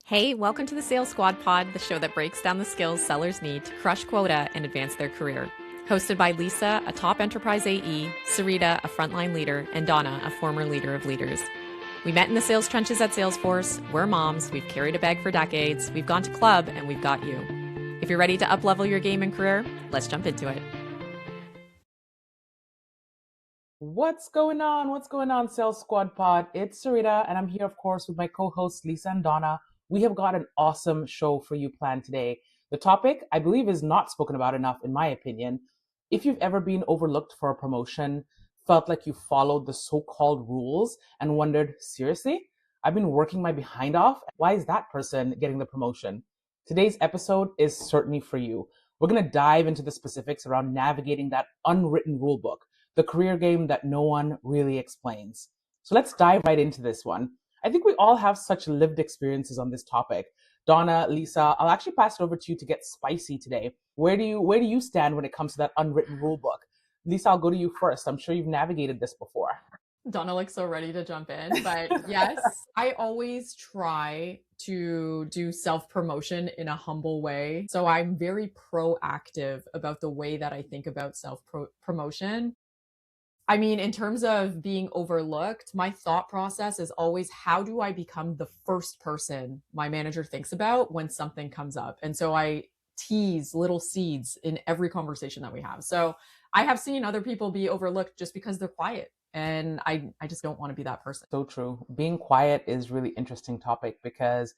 Hey, welcome to the Sales Squad Pod, the show that breaks down the skills sellers need to crush quota and advance their career. Hosted by Lisa, a top enterprise AE, Sarita, a frontline leader, and Donna, a former leader of leaders. We met in the sales trenches at Salesforce. We're moms, we've carried a bag for decades, we've gone to club, and we've got you. If you're ready to up-level your game and career, let's jump into it. What's going on? What's going on, Sales Squad Pod? It's Sarita, and I'm here, of course, with my co-hosts Lisa and Donna. We have got an awesome show for you planned today. The topic, I believe, is not spoken about enough, in my opinion. If you've ever been overlooked for a promotion, felt like you followed the so-called rules, and wondered, seriously? I've been working my behind off. Why is that person getting the promotion? Today's episode is certainly for you. We're going to dive into the specifics around navigating that unwritten rule book, the career game that no one really explains. So let's dive right into this one. I think we all have such lived experiences on this topic. Donna, Lisa, I'll actually pass it over to you to get spicy today. Where do you stand when it comes to that unwritten rule book? Lisa, I'll go to you first. I'm sure you've navigated this before. Donna looks so ready to jump in, but yes, I always try to do self-promotion in a humble way. So I'm very proactive about the way that I think about self-promotion. I mean, in terms of being overlooked, my thought process is always how do I become the first person my manager thinks about when something comes up? And so I tease little seeds in every conversation that we have. So I have seen other people be overlooked just because they're quiet. And I just don't want to be that person. So true. Being quiet is really interesting topic because,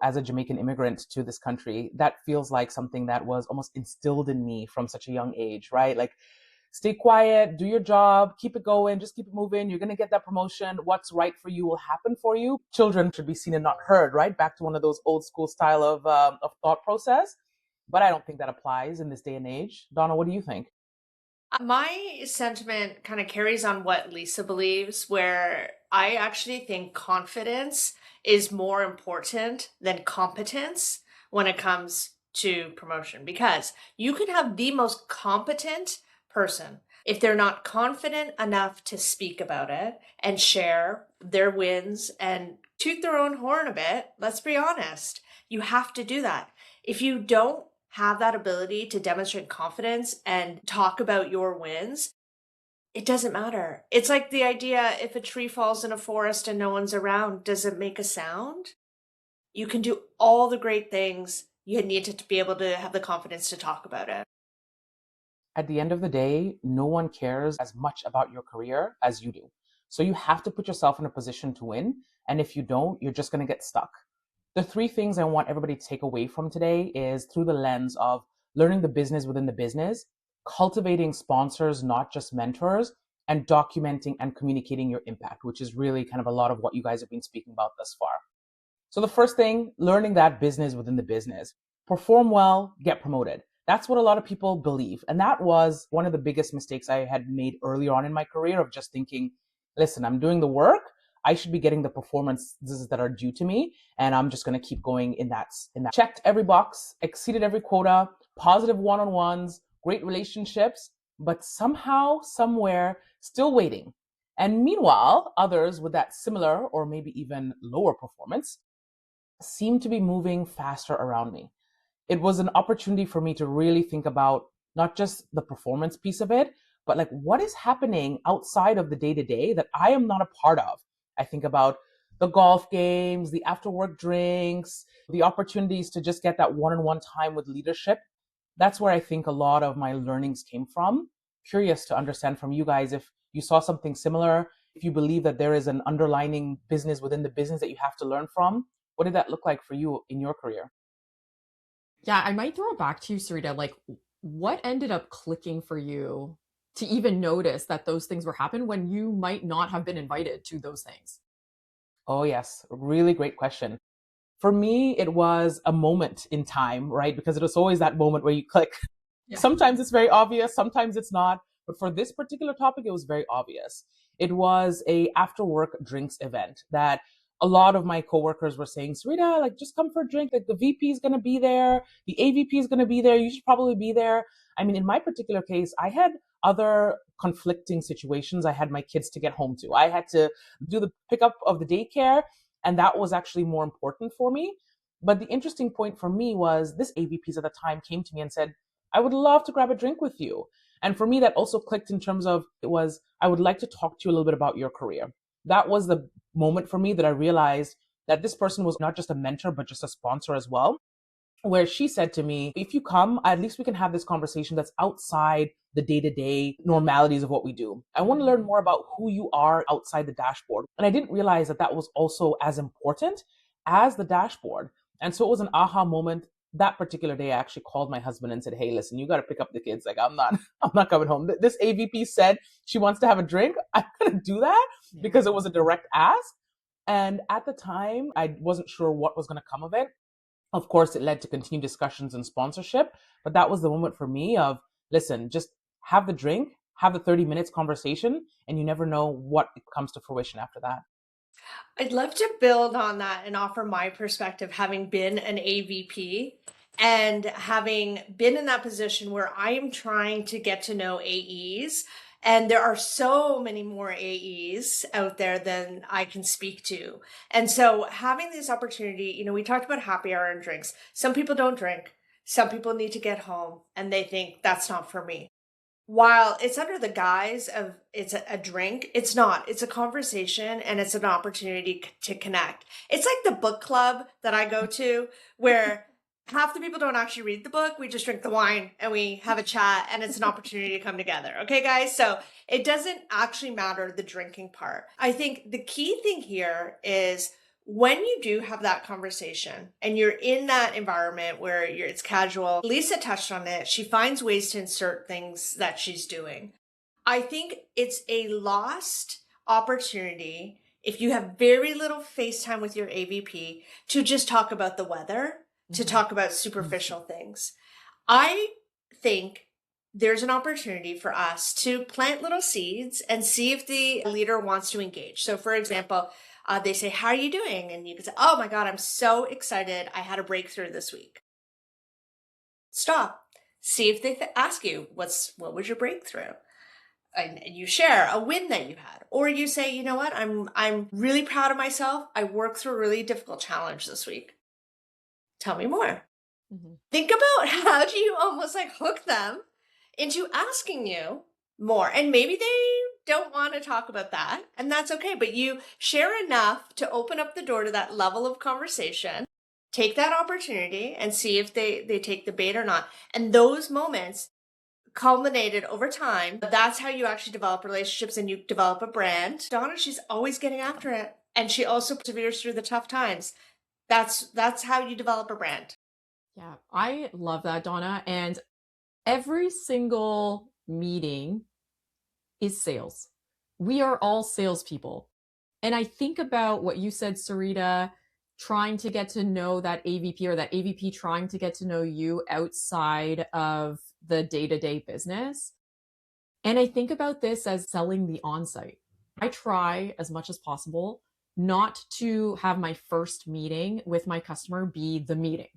as a Jamaican immigrant to this country, that feels like something that was almost instilled in me from such a young age, right? Like, stay quiet, do your job, keep it going, just keep it moving. You're going to get that promotion. What's right for you will happen for you. Children should be seen and not heard, right? Back to one of those old school style of thought process. But I don't think that applies in this day and age. Donna, what do you think? My sentiment kind of carries on what Lisa believes, where I actually think confidence is more important than competence when it comes to promotion, because you can have the most competent person. If they're not confident enough to speak about it and share their wins and toot their own horn a bit, let's be honest, you have to do that. If you don't have that ability to demonstrate confidence and talk about your wins, it doesn't matter. It's like the idea, if a tree falls in a forest and no one's around, does it make a sound? You can do all the great things. You need to be able to have the confidence to talk about it. At the end of the day, no one cares as much about your career as you do. So you have to put yourself in a position to win. And if you don't, you're just going to get stuck. The three things I want everybody to take away from today is through the lens of learning the business within the business, cultivating sponsors, not just mentors, and documenting and communicating your impact, which is really kind of a lot of what you guys have been speaking about thus far. So the first thing, learning that business within the business. Perform well, get promoted. That's what a lot of people believe. And that was one of the biggest mistakes I had made earlier on in my career of just thinking, listen, I'm doing the work. I should be getting the performances that are due to me. And I'm just going to keep going in that. Checked every box, exceeded every quota, positive one-on-ones, great relationships, but somehow, somewhere, still waiting. And meanwhile, others with that similar or maybe even lower performance seem to be moving faster around me. It was an opportunity for me to really think about not just the performance piece of it, but like what is happening outside of the day-to-day that I am not a part of. I think about the golf games, the after work drinks, the opportunities to just get that one-on-one time with leadership. That's where I think a lot of my learnings came from. Curious to understand from you guys if you saw something similar, if you believe that there is an underlying business within the business that you have to learn from. What did that look like for you in your career? Yeah, I might throw it back to you, Sarita. Like, what ended up clicking for you to even notice that those things were happening when you might not have been invited to those things? Oh, yes. Really great question. For me, it was a moment in time, right? Because it was always that moment where you click. Yeah. Sometimes it's very obvious, sometimes it's not. But for this particular topic, it was very obvious. It was a after work drinks event that a lot of my coworkers were saying, Sarita, like just come for a drink. Like the VP is going to be there. The AVP is going to be there. You should probably be there. I mean, in my particular case, I had other conflicting situations. I had my kids to get home to. I had to do the pickup of the daycare. And that was actually more important for me. But the interesting point for me was this AVPs at the time came to me and said, I would love to grab a drink with you. And for me, that also clicked in terms of it was, I would like to talk to you a little bit about your career. That was the moment for me that I realized that this person was not just a mentor, but just a sponsor as well, where she said to me, if you come, at least we can have this conversation that's outside the day-to-day normalities of what we do. I want to learn more about who you are outside the dashboard. And I didn't realize that that was also as important as the dashboard. And so it was an aha moment. That particular day, I actually called my husband and said, hey, listen, you got to pick up the kids. Like, I'm not coming home. This AVP said she wants to have a drink. I'm going to do that because it was a direct ask. And at the time, I wasn't sure what was going to come of it. Of course, it led to continued discussions and sponsorship, but that was the moment for me of, listen, just have the drink, have the 30 minutes conversation, and you never know what comes to fruition after that. I'd love to build on that and offer my perspective, having been an AVP and having been in that position where I am trying to get to know AEs. And there are so many more AEs out there than I can speak to. And so having this opportunity, we talked about happy hour and drinks. Some people don't drink. Some people need to get home and they think that's not for me. While it's under the guise of it's a drink, it's not. It's a conversation and it's an opportunity to connect. It's like the book club that I go to where half the people don't actually read the book. We just drink the wine and we have a chat and it's an opportunity to come together. Okay, guys? So it doesn't actually matter the drinking part. I think the key thing here is when you do have that conversation and you're in that environment where it's casual, Lisa touched on it. She finds ways to insert things that she's doing. I think it's a lost opportunity if you have very little face time with your AVP to just talk about the weather, to talk about superficial things. I think there's an opportunity for us to plant little seeds and see if the leader wants to engage. So for example, they say, how are you doing? And you can say, oh my God, I'm so excited. I had a breakthrough this week. Stop. See if they ask you, what was your breakthrough? And you share a win that you had. Or you say, you know what? I'm really proud of myself. I worked through a really difficult challenge this week. Tell me more. Mm-hmm. Think about how do you almost like hook them into asking you more. And maybe they don't want to talk about that, and that's okay. But you share enough to open up the door to that level of conversation. Take that opportunity and see if they take the bait or not. And those moments culminated over time. That's how you actually develop relationships and you develop a brand. Donna, she's always getting after it. And she also perseveres through the tough times. That's how you develop a brand. Yeah, I love that, Donna. And every single meeting is sales. We are all salespeople. And I think about what you said, Sarita, trying to get to know that AVP or that AVP trying to get to know you outside of the day-to-day business. And I think about this as selling the onsite. I try as much as possible not to have my first meeting with my customer be the meeting.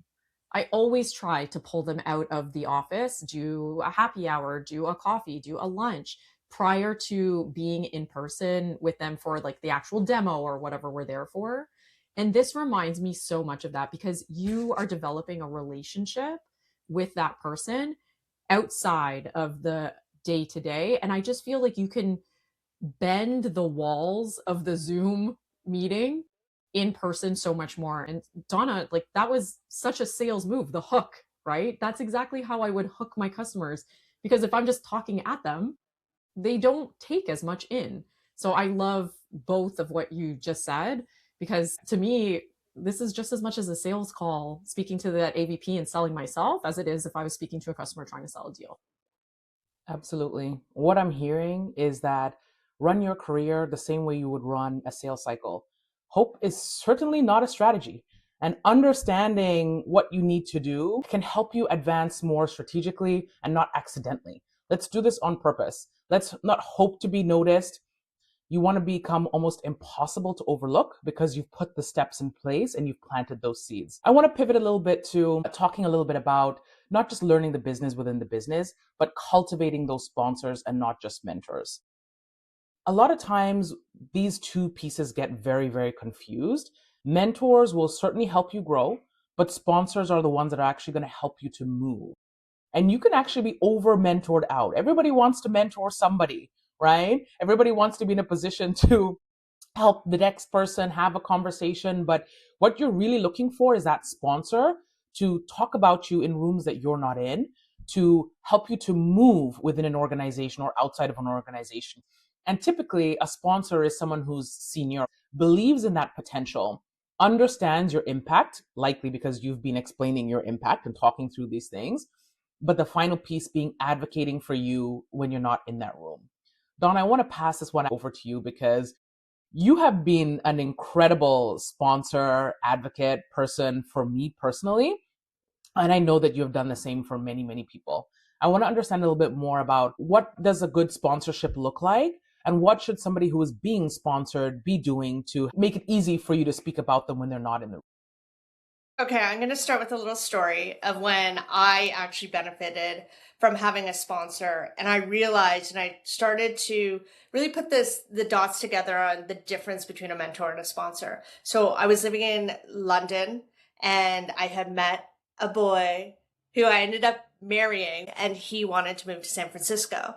I always try to pull them out of the office, do a happy hour, do a coffee, do a lunch prior to being in person with them for like the actual demo or whatever we're there for. And this reminds me so much of that because you are developing a relationship with that person outside of the day to day. And I just feel like you can bend the walls of the Zoom meeting in person so much more. And Donna, like that was such a sales move, the hook, right? That's exactly how I would hook my customers because if I'm just talking at them, they don't take as much in. So I love both of what you just said because to me, this is just as much as a sales call speaking to that AVP and selling myself as it is if I was speaking to a customer trying to sell a deal. Absolutely. What I'm hearing is that run your career the same way you would run a sales cycle. Hope is certainly not a strategy. And understanding what you need to do can help you advance more strategically and not accidentally. Let's do this on purpose. Let's not hope to be noticed. You want to become almost impossible to overlook because you've put the steps in place and you've planted those seeds. I want to pivot a little bit to talking a little bit about not just learning the business within the business, but cultivating those sponsors and not just mentors. A lot of times, these two pieces get very, very confused. Mentors will certainly help you grow, but sponsors are the ones that are actually going to help you to move. And you can actually be over mentored out. Everybody wants to mentor somebody, right? Everybody wants to be in a position to help the next person have a conversation. But what you're really looking for is that sponsor to talk about you in rooms that you're not in, to help you to move within an organization or outside of an organization. And typically, a sponsor is someone who's senior, believes in that potential, understands your impact, likely because you've been explaining your impact and talking through these things. But the final piece being advocating for you when you're not in that room. Don, I want to pass this one over to you because you have been an incredible sponsor, advocate, person for me personally. And I know that you have done the same for many, many people. I want to understand a little bit more about what does a good sponsorship look like and what should somebody who is being sponsored be doing to make it easy for you to speak about them when they're not in the room. Okay, I'm going to start with a little story of when I actually benefited from having a sponsor. And I realized and I started to really put the dots together on the difference between a mentor and a sponsor. So I was living in London and I had met a boy who I ended up marrying, and he wanted to move to San Francisco.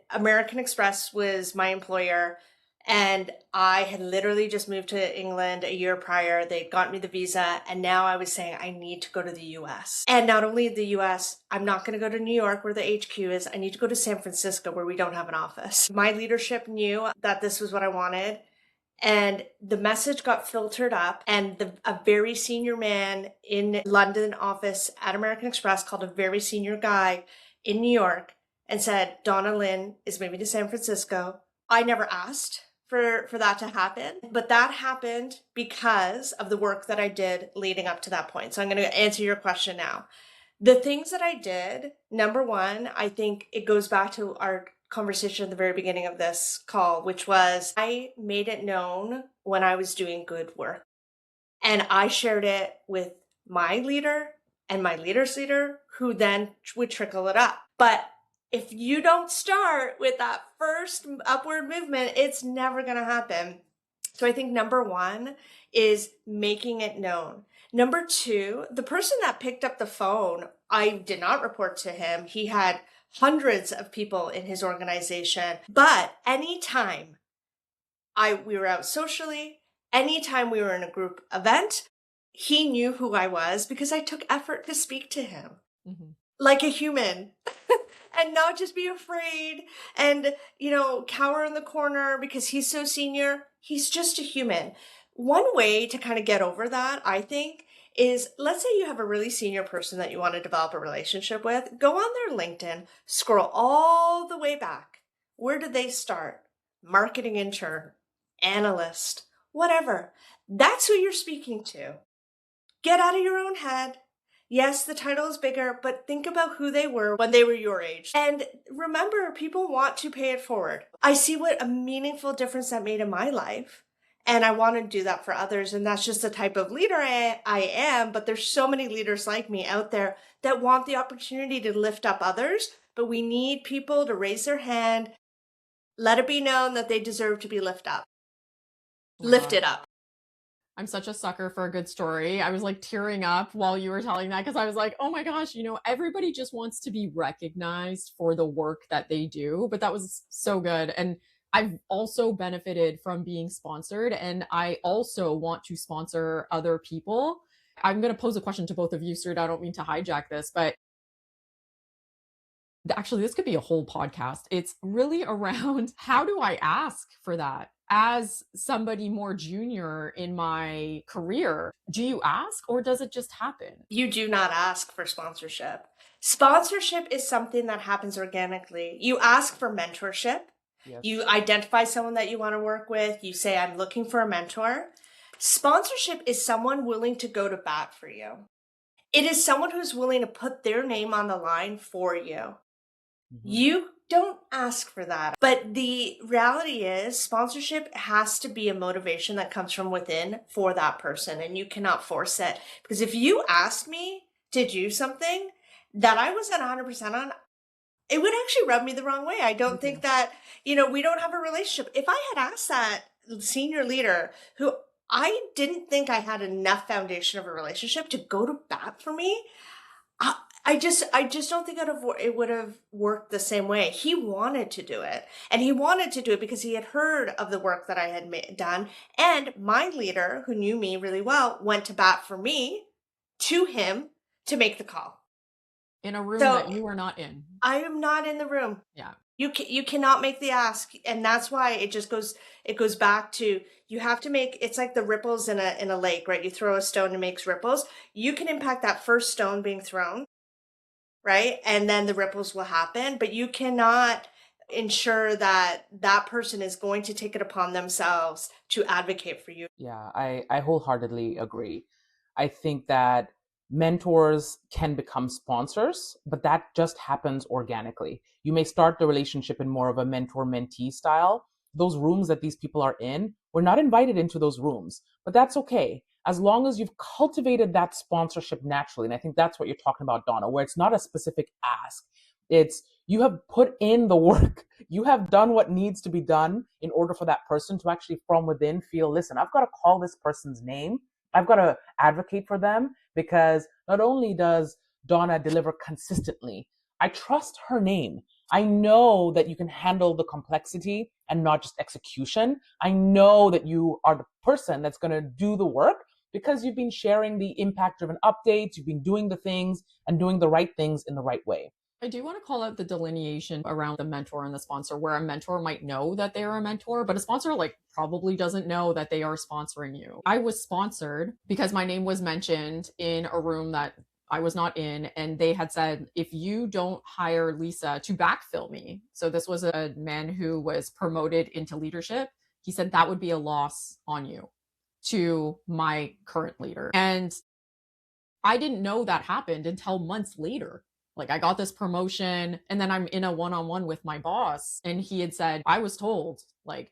American Express was my employer. And I had literally just moved to England a year prior. They got me the visa. And now I was saying, I need to go to the US. And not only the US, I'm not going to go to New York where the HQ is. I need to go to San Francisco where we don't have an office. My leadership knew that this was what I wanted. And the message got filtered up, and a very senior man in London office at American Express called a very senior guy in New York and said, Donna Lynn is moving to San Francisco. I never asked for that to happen, but that happened because of the work that I did leading up to that point. So I'm going to answer your question now. The things that I did, number one, I think it goes back to our conversation at the very beginning of this call, which was I made it known when I was doing good work. And I shared it with my leader and my leader's leader, who then would trickle it up. But if you don't start with that first upward movement, it's never going to happen. So I think number one is making it known. Number two, the person that picked up the phone, I did not report to him. He had hundreds of people in his organization. But anytime we were out socially, anytime we were in a group event, he knew who I was because I took effort to speak to him like a human. And not just be afraid and, cower in the corner because he's so senior. He's just a human. One way to kind of get over that, I think, is let's say you have a really senior person that you want to develop a relationship with. Go on their LinkedIn, scroll all the way back. Where did they start? Marketing intern, analyst, whatever. That's who you're speaking to. Get out of your own head. Yes, the title is bigger, but think about who they were when they were your age. And remember, people want to pay it forward. I see what a meaningful difference that made in my life. And I want to do that for others. And that's just the type of leader I am. But there's so many leaders like me out there that want the opportunity to lift up others. But we need people to raise their hand. Let it be known that they deserve to be lifted up. I'm such a sucker for a good story. I was like tearing up while you were telling that because I was like, oh my gosh, everybody just wants to be recognized for the work that they do. But that was so good. And I've also benefited from being sponsored, and I also want to sponsor other people. I'm going to pose a question to both of you, Srid. I don't mean to hijack this, but actually, this could be a whole podcast. It's really around how do I ask for that? As somebody more junior in my career, do you ask or does it just happen? You do not ask for sponsorship. Sponsorship is something that happens organically. You ask for mentorship. Yes. You identify someone that you want to work with. You say, I'm looking for a mentor. Sponsorship is someone willing to go to bat for you. It is someone who's willing to put their name on the line for you. You don't ask for that. But the reality is sponsorship has to be a motivation that comes from within for that person, and you cannot force it. Because if you asked me to do something that I wasn't 100% on, it would actually rub me the wrong way. I don't think that, we don't have a relationship. If I had asked that senior leader who I didn't think I had enough foundation of a relationship to go to bat for me. I just don't think it would have worked the same way. He wanted to do it, and he wanted to do it because he had heard of the work that I had done. And my leader, who knew me really well, went to bat for me to him to make the call. In a room So that you were not in. I am not in the room. Yeah. You cannot make the ask, and that's why it goes back to, you have to make, it's like the ripples in a lake, right? You throw a stone and it makes ripples. You can impact that first stone being thrown, right? And then the ripples will happen, but you cannot ensure that that person is going to take it upon themselves to advocate for you. Yeah, I wholeheartedly agree. I think that mentors can become sponsors, but that just happens organically. You may start the relationship in more of a mentor-mentee style. Those rooms that these people are in, we're not invited into those rooms, but that's okay. As long as you've cultivated that sponsorship naturally. And I think that's what you're talking about, Donna, where it's not a specific ask. It's you have put in the work. You have done what needs to be done in order for that person to actually from within feel, listen, I've got to call this person's name. I've got to advocate for them, because not only does Donna deliver consistently, I trust her name. I know that you can handle the complexity and not just execution. I know that you are the person that's going to do the work because you've been sharing the impact driven updates, you've been doing the things and doing the right things in the right way. I do want to call out the delineation around the mentor and the sponsor, where a mentor might know that they are a mentor, but a sponsor probably doesn't know that they are sponsoring you. I was sponsored because my name was mentioned in a room that I was not in, and they had said, if you don't hire Lisa to backfill me, so this was a man who was promoted into leadership, he said that would be a loss on you to my current leader. And I didn't know that happened until months later. I got this promotion, and then I'm in a one-on-one with my boss, and he had said, I was told,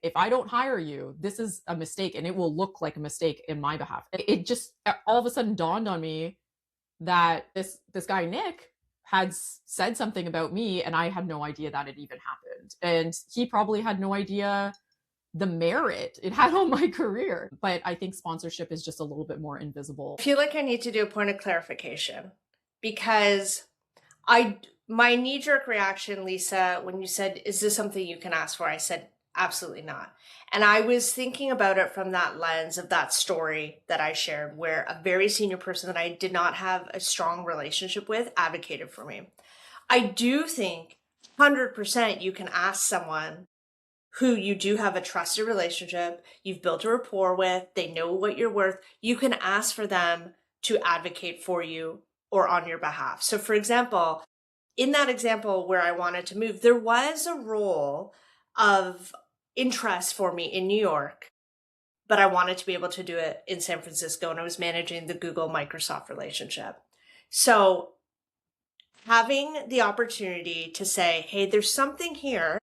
if I don't hire you, this is a mistake and it will look like a mistake in my behalf. It just all of a sudden dawned on me that this guy, Nick, had said something about me, and I had no idea that it even happened. And he probably had no idea the merit it had on my career. But I think sponsorship is just a little bit more invisible. I feel like I need to do a point of clarification, because my knee-jerk reaction, Lisa, when you said, is this something you can ask for? I said, absolutely not. And I was thinking about it from that lens of that story that I shared, where a very senior person that I did not have a strong relationship with advocated for me. I do think 100% you can ask someone who you do have a trusted relationship, you've built a rapport with, they know what you're worth. You can ask for them to advocate for you or on your behalf. So for example, in that example where I wanted to move, there was a role of interest for me in New York, but I wanted to be able to do it in San Francisco, and I was managing the Google Microsoft relationship. So having the opportunity to say, hey, there's something here.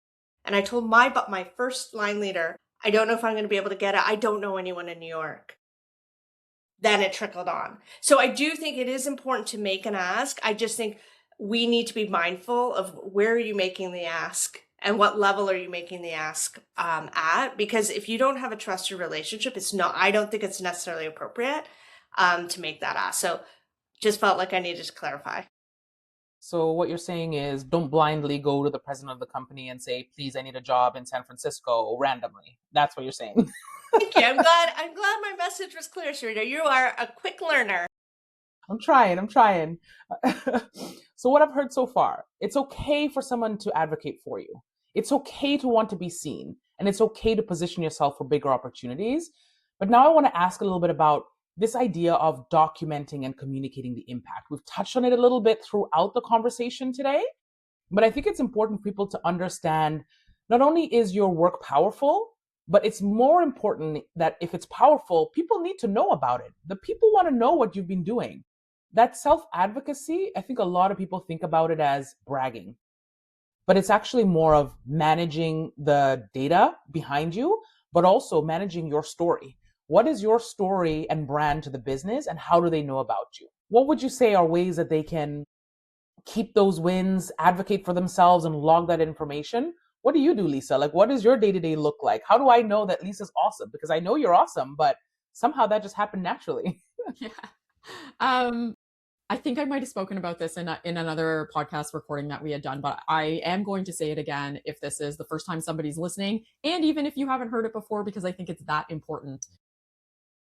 And I told my first line leader, I don't know if I'm going to be able to get it. I don't know anyone in New York. Then it trickled on. So I do think it is important to make an ask. I just think we need to be mindful of where are you making the ask and what level are you making the ask at? Because if you don't have a trusted relationship, I don't think it's necessarily appropriate to make that ask. So just felt like I needed to clarify. So what you're saying is, don't blindly go to the president of the company and say, please, I need a job in San Francisco randomly. That's what you're saying. Thank you. I'm glad my message was clear, Sarita. You are a quick learner. I'm trying. So what I've heard so far, it's okay for someone to advocate for you. It's okay to want to be seen, and it's okay to position yourself for bigger opportunities. But now I want to ask a little bit about this idea of documenting and communicating the impact. We've touched on it a little bit throughout the conversation today, but I think it's important for people to understand not only is your work powerful, but it's more important that if it's powerful, people need to know about it. The people want to know what you've been doing. That self-advocacy, I think a lot of people think about it as bragging, but it's actually more of managing the data behind you, but also managing your story. What is your story and brand to the business, and how do they know about you? What would you say are ways that they can keep those wins, advocate for themselves, and log that information? What do you do, Lisa? What does your day-to-day look like? How do I know that Lisa's awesome? Because I know you're awesome, but somehow that just happened naturally. Yeah. Um, I think I might have spoken about this in another podcast recording that we had done, but I am going to say it again if this is the first time somebody's listening, and even if you haven't heard it before, because I think it's that important.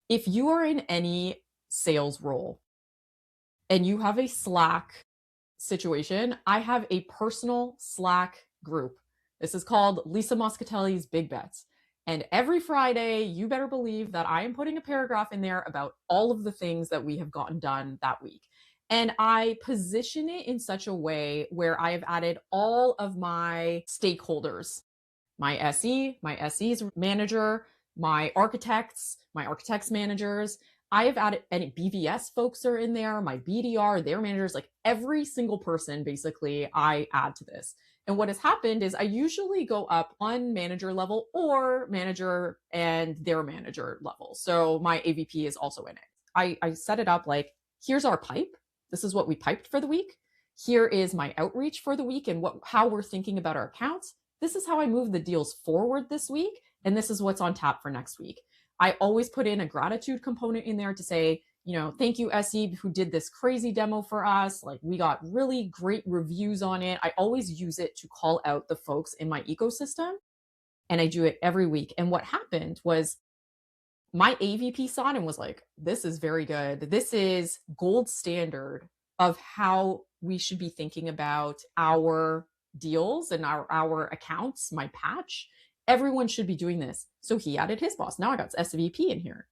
If you are in any sales role and you have a Slack situation, I have a personal Slack group. This is called Lisa Moscatelli's Big Bets. And every Friday, you better believe that I am putting a paragraph in there about all of the things that we have gotten done that week. And I position it in such a way where I have added all of my stakeholders, my SE, my SE's manager, my architects managers. I have added any BVS folks are in there, my BDR, their managers, like every single person basically I add to this. And what has happened is I usually go up one manager level or manager and their manager level. So my AVP is also in it. I set it up like, here's our pipe. This is what we piped for the week. Here is my outreach for the week and how we're thinking about our accounts. This is how I move the deals forward this week. And this is what's on tap for next week. I always put in a gratitude component in there to say, thank you, SE, who did this crazy demo for us. Like, we got really great reviews on it. I always use it to call out the folks in my ecosystem. And I do it every week. And what happened was my AVP saw it and was like, this is very good. This is gold standard of how we should be thinking about our deals and our accounts, my patch. Everyone should be doing this. So he added his boss. Now I got SVP in here.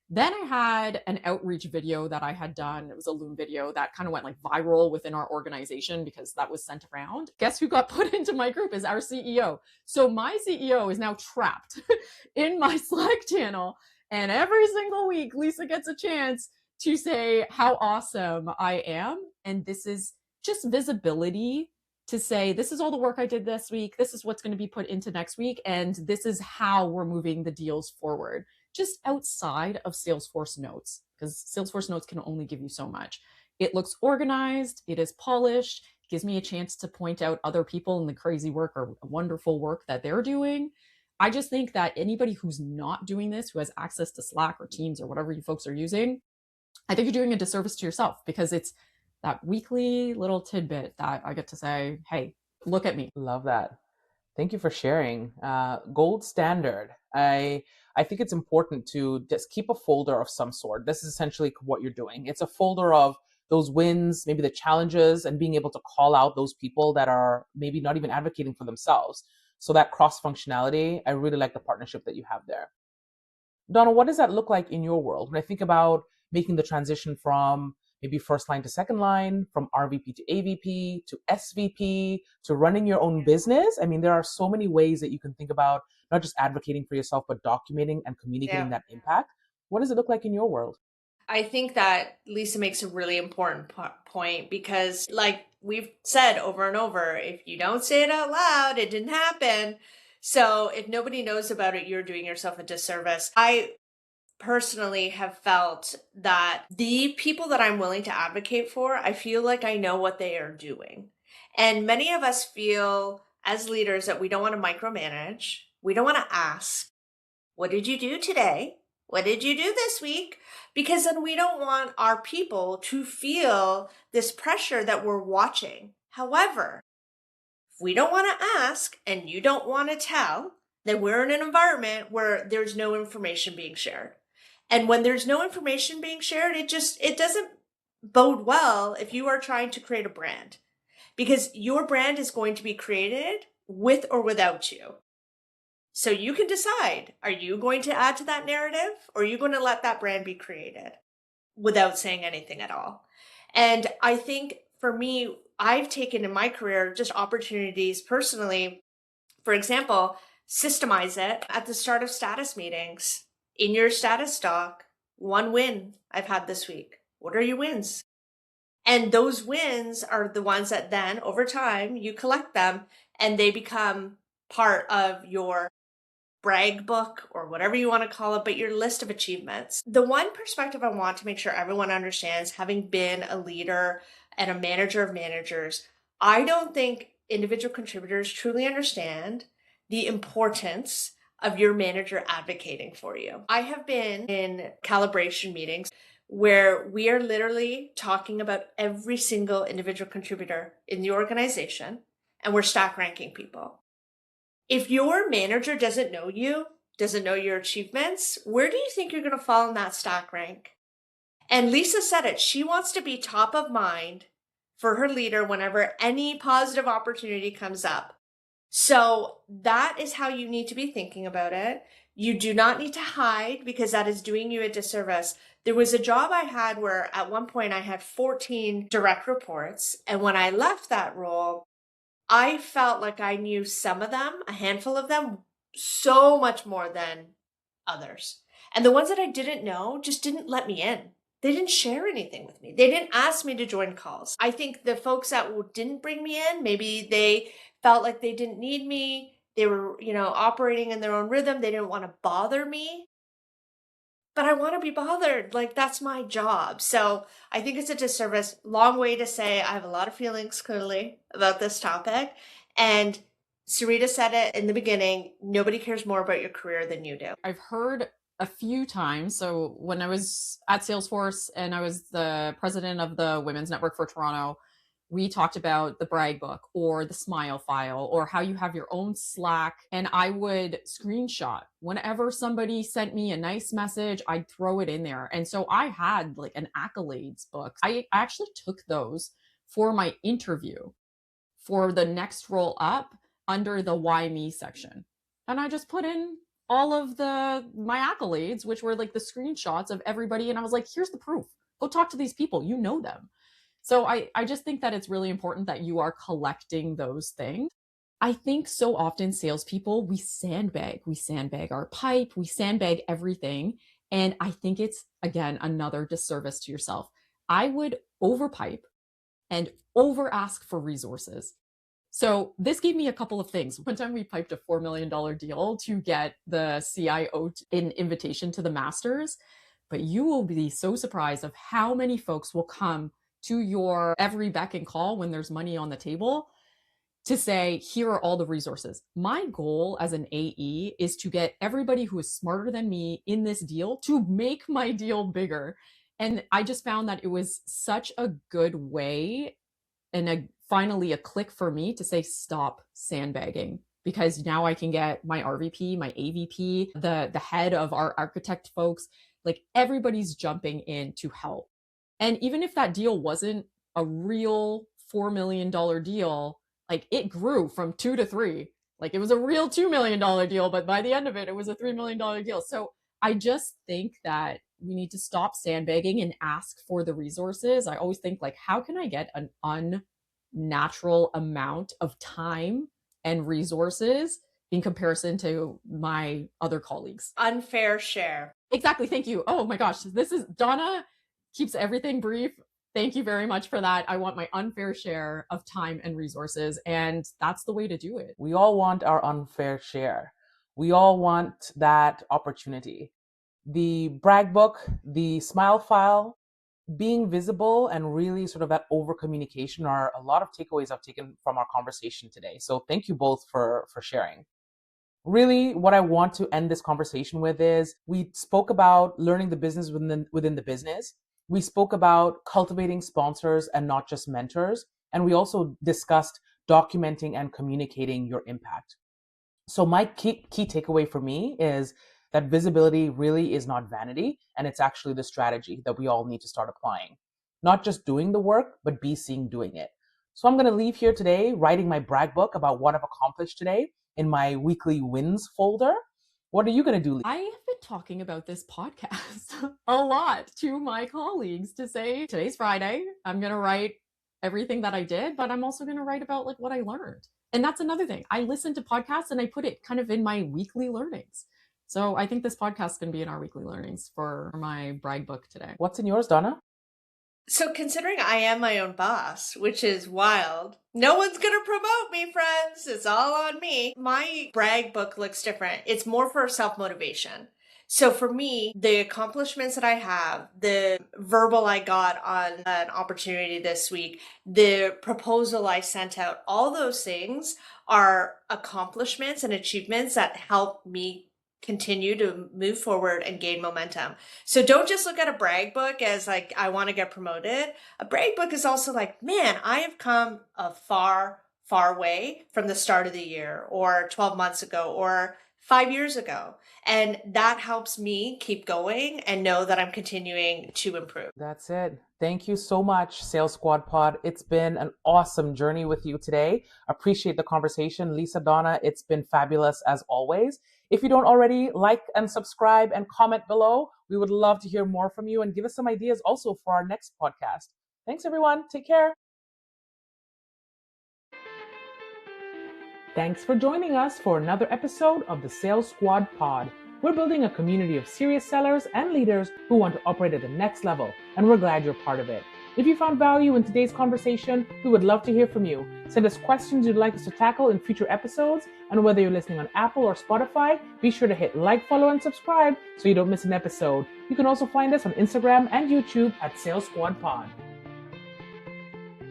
Then I had an outreach video that I had done. It was a Loom video that kind of went like viral within our organization because that was sent around. Guess who got put into my group is our CEO. So my CEO is now trapped in my Slack channel. And every single week, Lisa gets a chance to say how awesome I am. And this is just visibility to say, this is all the work I did this week. This is what's going to be put into next week. And this is how we're moving the deals forward, just outside of Salesforce Notes, because Salesforce Notes can only give you so much. It looks organized. It is polished. It gives me a chance to point out other people in the crazy work or wonderful work that they're doing. I just think that anybody who's not doing this, who has access to Slack or Teams or whatever you folks are using, I think you're doing a disservice to yourself because it's that weekly little tidbit that I get to say, hey, look at me. Love that. Thank you for sharing. Gold standard. I think it's important to just keep a folder of some sort. This is essentially what you're doing. It's a folder of those wins, maybe the challenges, and being able to call out those people that are maybe not even advocating for themselves. So that cross functionality, I really like the partnership that you have there. Donna, what does that look like in your world? When I think about making the transition from maybe first line to second line, from RVP to AVP to SVP to running your own business. I mean, there are so many ways that you can think about not just advocating for yourself, but documenting and communicating that impact. What does it look like in your world? I think that Lisa makes a really important point because, like we've said over and over, if you don't say it out loud, it didn't happen. So if nobody knows about it, you're doing yourself a disservice. I personally have felt that the people that I'm willing to advocate for, I feel like I know what they are doing. And many of us feel as leaders that we don't want to micromanage. We don't want to ask, what did you do today? What did you do this week? Because then we don't want our people to feel this pressure that we're watching. However, if we don't want to ask and you don't want to tell, then we're in an environment where there's no information being shared. And when there's no information being shared, it doesn't bode well if you are trying to create a brand, because your brand is going to be created with or without you. So you can decide, are you going to add to that narrative, or are you going to let that brand be created without saying anything at all? And I think for me, I've taken in my career just opportunities personally. For example, systemize it at the start of status meetings. In your status doc, one win I've had this week. What are your wins? And those wins are the ones that then over time you collect them and they become part of your brag book or whatever you want to call it, but your list of achievements. The one perspective I want to make sure everyone understands, having been a leader and a manager of managers, I don't think individual contributors truly understand the importance of your manager advocating for you. I have been in calibration meetings where we are literally talking about every single individual contributor in the organization, and we're stack ranking people. If your manager doesn't know you, doesn't know your achievements, where do you think you're going to fall in that stack rank? And Lisa said it. She wants to be top of mind for her leader whenever any positive opportunity comes up. So that is how you need to be thinking about it. You do not need to hide because that is doing you a disservice. There was a job I had where at one point I had 14 direct reports. And when I left that role, I felt like I knew some of them, a handful of them, so much more than others. And the ones that I didn't know just didn't let me in. They didn't share anything with me. They didn't ask me to join calls. I think the folks that didn't bring me in, maybe they felt like they didn't need me. They were, operating in their own rhythm. They didn't want to bother me. But I want to be bothered. Like, that's my job. So I think it's a disservice. Long way to say I have a lot of feelings, clearly, about this topic. And Sarita said it in the beginning, nobody cares more about your career than you do. I've heard a few times. So when I was at Salesforce and I was the president of the Women's Network for Toronto, we talked about the brag book or the smile file or how you have your own Slack. And I would screenshot whenever somebody sent me a nice message, I'd throw it in there. And so I had like an accolades book. I actually took those for my interview for the next roll up under the why me section. And I just put in all of my accolades, which were like the screenshots of everybody. And I was like, here's the proof. Go talk to these people. You know them. So I just think that it's really important that you are collecting those things. I think so often salespeople, we sandbag our pipe, we sandbag everything. And I think it's, again, another disservice to yourself. I would overpipe and over ask for resources. So this gave me a couple of things. One time we piped a $4 million deal to get the CIO an invitation to the masters, but you will be so surprised of how many folks will come to your every beck and call when there's money on the table to say, here are all the resources. My goal as an AE is to get everybody who is smarter than me in this deal to make my deal bigger. And I just found that it was such a good way and finally a click for me to say, stop sandbagging, because now I can get my RVP, my AVP, the head of our architect folks, like everybody's jumping in to help. And even if that deal wasn't a real $4 million deal, like it grew from 2 to 3. Like it was a real $2 million deal, but by the end of it, it was a $3 million deal. So I just think that we need to stop sandbagging and ask for the resources. I always think like, how can I get an unnatural amount of time and resources in comparison to my other colleagues? Unfair share. Exactly. Thank you. Oh my gosh. This is Donna keeps everything brief. Thank you very much for that. I want my unfair share of time and resources, and that's the way to do it. We all want our unfair share. We all want that opportunity. The brag book, the smile file, being visible, and really sort of that over communication are a lot of takeaways I've taken from our conversation today. So thank you both for sharing. Really, what I want to end this conversation with is we spoke about learning the business within the business. We spoke about cultivating sponsors and not just mentors. And we also discussed documenting and communicating your impact. So my key takeaway for me is that visibility really is not vanity, and it's actually the strategy that we all need to start applying. Not just doing the work, but be seen doing it. So I'm going to leave here today writing my brag book about what I've accomplished today in my weekly wins folder. What are you going to do, Lee? I have been talking about this podcast a lot to my colleagues to say, today's Friday, I'm going to write everything that I did, but I'm also going to write about like what I learned. And that's another thing. I listen to podcasts and I put it kind of in my weekly learnings. So I think this podcast can be in our weekly learnings for my brag book today. What's in yours, Donna? So considering I am my own boss, which is wild, no one's going to promote me, friends. It's all on me. My brag book looks different. It's more for self-motivation. So for me, the accomplishments that I have, the verbal I got on an opportunity this week, the proposal I sent out, all those things are accomplishments and achievements that help me continue to move forward and gain momentum. So don't just look at a brag book as like, I want to get promoted. A brag book is also like, man, I have come a far way from the start of the year or 12 months ago or 5 years ago. And that helps me keep going and know that I'm continuing to improve. That's it. Thank you so much, Sales Squad Pod. It's been an awesome journey with you today. Appreciate the conversation. Lisa, Donna, it's been fabulous as always. If you don't already, like and subscribe and comment below. We would love to hear more from you and give us some ideas also for our next podcast. Thanks, everyone. Take care. Thanks for joining us for another episode of the Sales Squad Pod. We're building a community of serious sellers and leaders who want to operate at the next level, and we're glad you're part of it. If you found value in today's conversation, we would love to hear from you. Send us questions you'd like us to tackle in future episodes, and whether you're listening on Apple or Spotify, be sure to hit like, follow, and subscribe so you don't miss an episode. You can also find us on Instagram and YouTube at Sales Squad Pod.